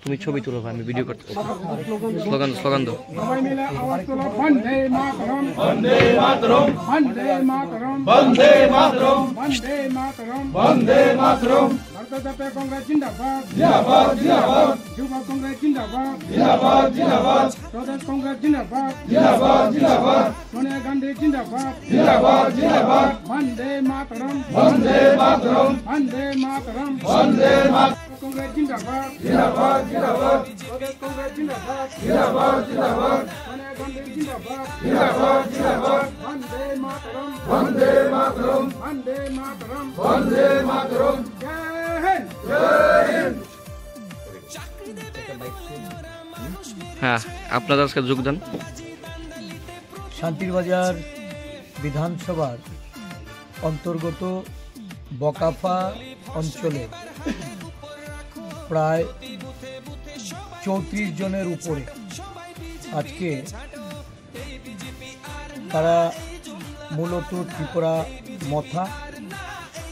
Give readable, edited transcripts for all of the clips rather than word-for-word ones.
তুমি ছবি তুলো ভাই, আমি ভিডিও করতে। স্লোগান স্লোগান দাও। সবাই মিলে আওয়াজ তোলো, বন্দে মাতরম, বন্দে মাতরম, বন্দে মাতরম, বন্দে মাতরম, বন্দে মাতরম, বন্দে মাতরম। ভারত জাতীয় কংগ্রেস জিন্দাবাদ, জিন্দাবাদ জিন্দাবাদ, যুব কংগ্রেস জিন্দাবাদ, জিন্দাবাদ জিন্দাবাদ, প্রদেশ কংগ্রেস জিন্দাবাদ, জিন্দাবাদ জিন্দাবাদ, সোনিয়া গান্ধী জিন্দাবাদ, জিন্দাবাদ জিন্দাবাদ, বন্দে মাতরম, বন্দে মাতরম, বন্দে মাতরম, বন্দে মাতরম, কংগ্রেস জিন্দাবাদ, জিন্দাবাদ জিন্দাবাদ, প্রদেশ কংগ্রেস জিন্দাবাদ, জিন্দাবাদ জিন্দাবাদ, সোনিয়া গান্ধী জিন্দাবাদ, জিন্দাবাদ জিন্দাবাদ, বন্দে মাতরম, বন্দে মাতরম, বন্দে মাতরম, বন্দে মাতরম। জয় হিন্দ। জয় হিন্দ। হ্যাঁ, আপনারা আজকে যোগদান। শান্তিরবাজার বিধানসভার অন্তর্গত বকাফা অঞ্চলে প্রায় 34 জনের উপরে আজকে তারা মূলত ত্রিপুরা মথা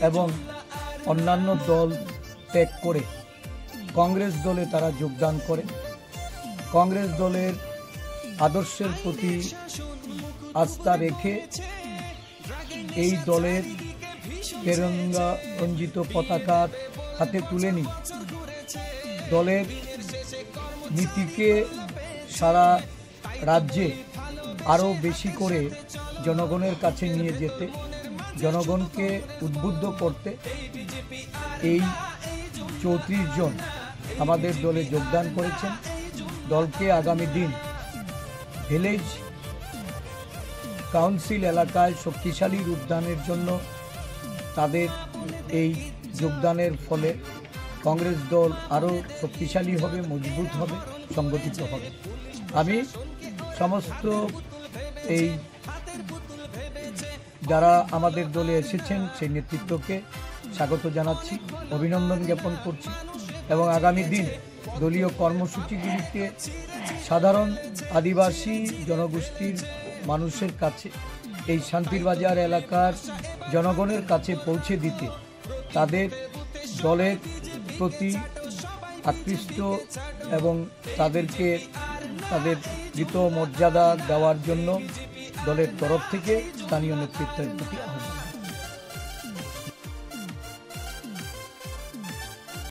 এবং অন্যান্য দল ত্যাগ করে কংগ্রেস দলে তারা যোগদান করে। কংগ্রেস দলের আদর্শের প্রতি আস্থা রেখে এই দলের তেরঙ্গা রঞ্জিত পতাকা হাতে তুলে নিয়ে দলের নীতিকে সারা রাজ্যে আরও বেশি করে জনগণের কাছে নিয়ে যেতে, জনগণকে উদ্বুদ্ধ করতে এই 34 জন আমাদের দলে যোগদান করেছেন। দলকে আগামী দিন ভিলেজ কাউন্সিল এলাকায় শক্তিশালী রূপদানের জন্য তাদের এই যোগদানের ফলে কংগ্রেস দল আরও শক্তিশালী হবে, মজবুত হবে, সংগঠিত হবে। আমি সমস্ত এই যারা আমাদের দলে এসেছেন সেই নেতৃত্বকে স্বাগত জানাচ্ছি, অভিনন্দন জ্ঞাপন করছি এবং আগামী দিন দলীয় কর্মসূচিগুলিকে সাধারণ আদিবাসী জনগোষ্ঠীর মানুষের কাছে, এই শান্তিরবাজার এলাকার জনগণের কাছে পৌঁছে দিতে তাদের দলের প্রতি আকৃষ্ট এবং তাদেরকে তাদের কৃত মর্যাদা দেওয়ার জন্য দলের তরফ থেকে স্থানীয় নেতৃত্বের প্রতি